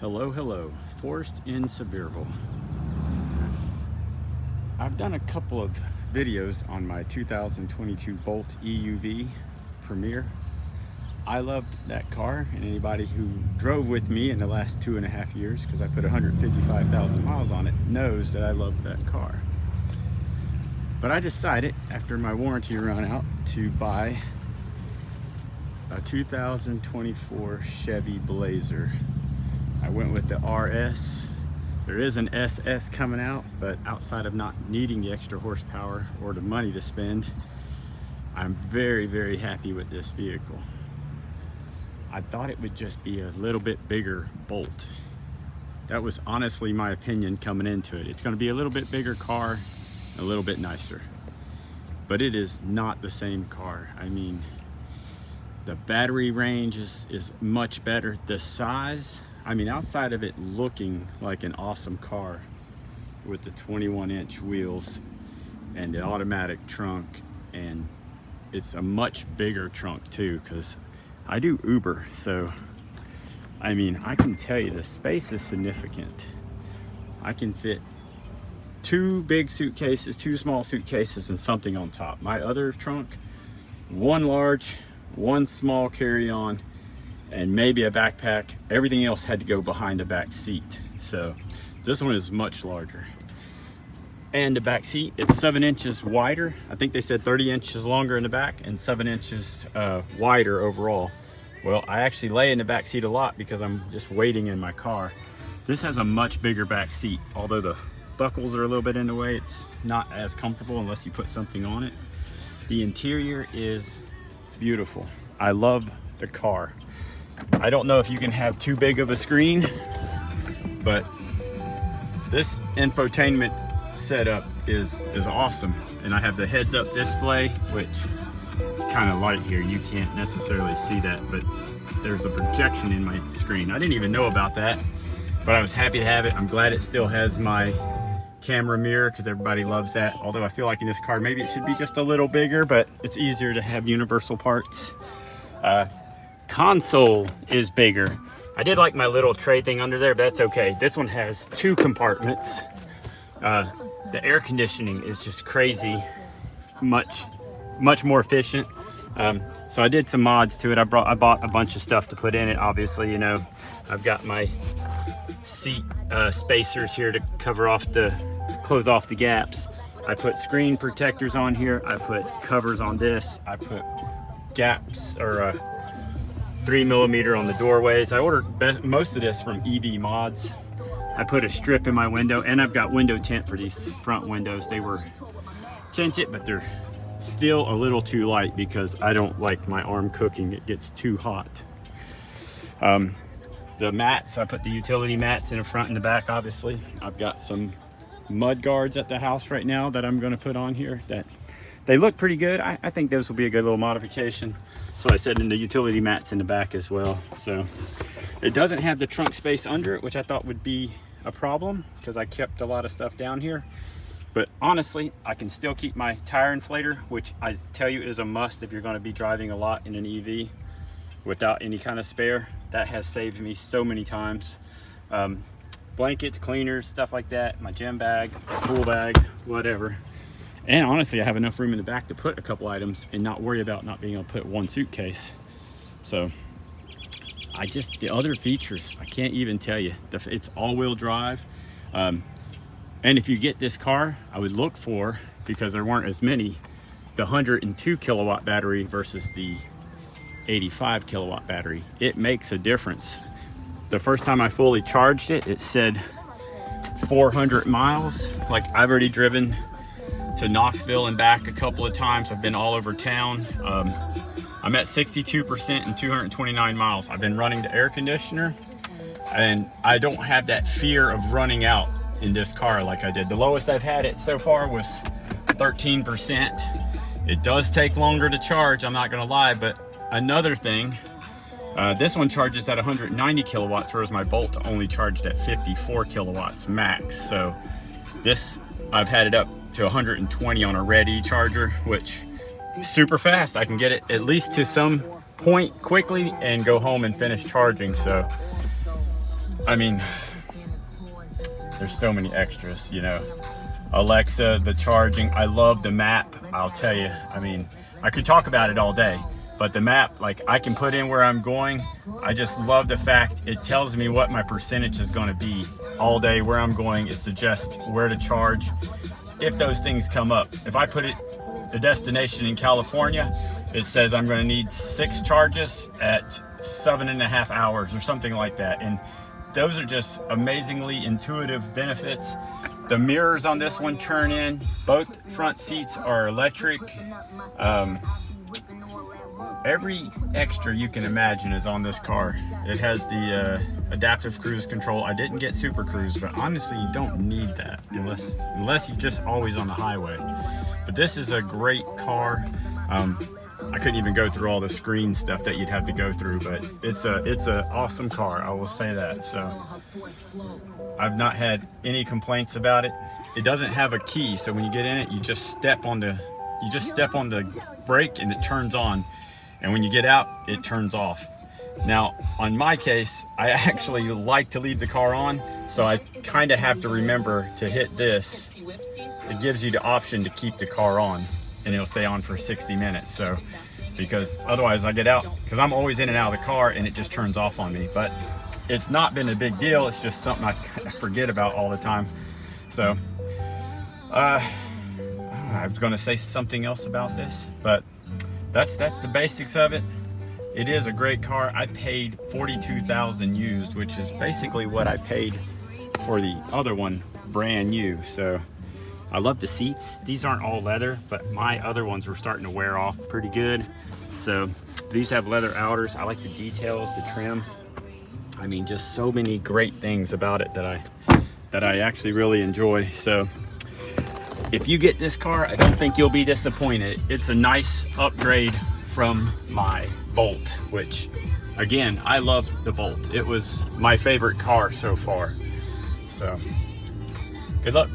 Hello, Forest in Sevierville. I've done a couple of videos on my 2022 Bolt EUV Premier. I loved that car, and anybody who drove with me in the last 2.5 years, because I put 155,000 miles on it, knows that I loved that car. But I decided, after my warranty ran out, to buy a 2024 Chevy Blazer. I went with the RS. There is an SS coming out, but outside of not needing the extra horsepower or the money to spend, I'm very happy with this vehicle. I thought it would just be a little bit bigger Bolt. That was honestly my opinion coming into it. It's going to be a little bit bigger car, a little bit nicer. But it is not the same car. I mean, the battery range is much better. The size, I mean, outside of it looking like an awesome car with the 21-inch wheels and the automatic trunk, and it's a much bigger trunk too, because I do Uber, so I mean, I can tell you the space is significant. I can fit 2 big suitcases, 2 small suitcases, and something on top. My other trunk, 1 large, 1 small carry-on, and maybe a backpack. Everything else had to go behind the back seat. So this one is much larger. And the back seat, it's 7 inches wider. I think they said 30 inches longer in the back and 7 inches wider overall. Well, I actually lay in the back seat a lot because I'm just waiting in my car. This has a much bigger back seat. Although the buckles are a little bit in the way, it's not as comfortable unless you put something on it. The interior is beautiful. I love the car. I don't know if you can have too big of a screen, but this infotainment setup is awesome. And I have the heads-up display, which it's kind of light here. You can't necessarily see that, but there's a projection in my screen. I didn't even know about that, but I was happy to have it. I'm glad it still has my camera mirror, because everybody loves that. Although I feel like in this car, maybe it should be just a little bigger, but it's easier to have universal parts. Console is bigger. I did like my little tray thing under there, but that's okay. This one has 2 compartments. The air conditioning is just crazy, much more efficient. So I did some mods to it. I bought a bunch of stuff to put in it. Obviously, you know, I've got my seat spacers here to close off the gaps. I put screen protectors on here. I put covers on this. I put gaps, or 3mm on the doorways. I ordered most of this from EV Mods. I put a strip in my window, and I've got window tint for these front windows. They were tinted, but they're still a little too light because I don't like my arm cooking. It gets too hot. The mats, I put the utility mats in the front and the back, obviously. I've got some mud guards at the house right now that I'm gonna put on here. That they look pretty good. I think those will be a good little modification. So I said in the utility mats in the back as well. So it doesn't have the trunk space under it, which I thought would be a problem because I kept a lot of stuff down here. But honestly, I can still keep my tire inflator, which I tell you is a must if you're going to be driving a lot in an EV without any kind of spare. That has saved me so many times. Blankets, cleaners, stuff like that, my gym bag, pool bag, whatever. And honestly, I have enough room in the back to put a couple items and not worry about not being able to put 1 suitcase. So the other features, I can't even tell you. It's all-wheel drive. And if you get this car, I would look for, because there weren't as many, the 102 kilowatt battery versus the 85 kilowatt battery. It makes a difference. The first time I fully charged it, it said 400 miles. Like, I've already driven to Knoxville and back a couple of times. I've been all over town. I'm at 62% and 229 miles. I've been running the air conditioner, and I don't have that fear of running out in this car like I did. The lowest I've had it so far was 13%. It does take longer to charge, I'm not gonna lie, but another thing, this one charges at 190 kilowatts, whereas my Bolt only charged at 54 kilowatts max. So this, I've had it up to 120 on a ready charger, which is super fast. I can get it at least to some point quickly and go home and finish charging. So I mean, there's so many extras, you know. Alexa, the charging, I love the map, I'll tell you. I mean, I could talk about it all day, but the map, like, I can put in where I'm going. I just love the fact it tells me what my percentage is going to be all day, where I'm going. It suggests where to charge if those things come up. If I put it the destination in California, it says I'm going to need 6 charges at 7.5 hours or something like that. And those are just amazingly intuitive benefits. The mirrors on this one turn in. Both front seats are electric. Every extra you can imagine is on this car. It has the adaptive cruise control. I didn't get Super Cruise, but honestly, you don't need that unless you're just always on the highway. But this is a great car. I couldn't even go through all the screen stuff that you'd have to go through, but it's a awesome car, I will say that. So I've not had any complaints about it. It doesn't have a key, so when you get in it, you just step on the brake and it turns on. And when you get out, it turns off. Now, on my case, I actually like to leave the car on, so I kind of have to remember to hit this. It gives you the option to keep the car on, and it'll stay on for 60 minutes. So, because otherwise I get out, because I'm always in and out of the car, and it just turns off on me. But it's not been a big deal. It's just something I forget about all the time. So, I was going to say something else about this, but that's the basics of it. It is a great car. I paid $42,000 used, which is basically what I paid for the other one brand new. So I love the seats. These aren't all leather, but my other ones were starting to wear off pretty good. So these have leather outers. I like the details, the trim. I mean, just so many great things about it that I actually really enjoy. So if you get this car, I don't think you'll be disappointed. It's a nice upgrade from my Bolt, which, again, I love the Bolt. It was my favorite car so far. So, good luck.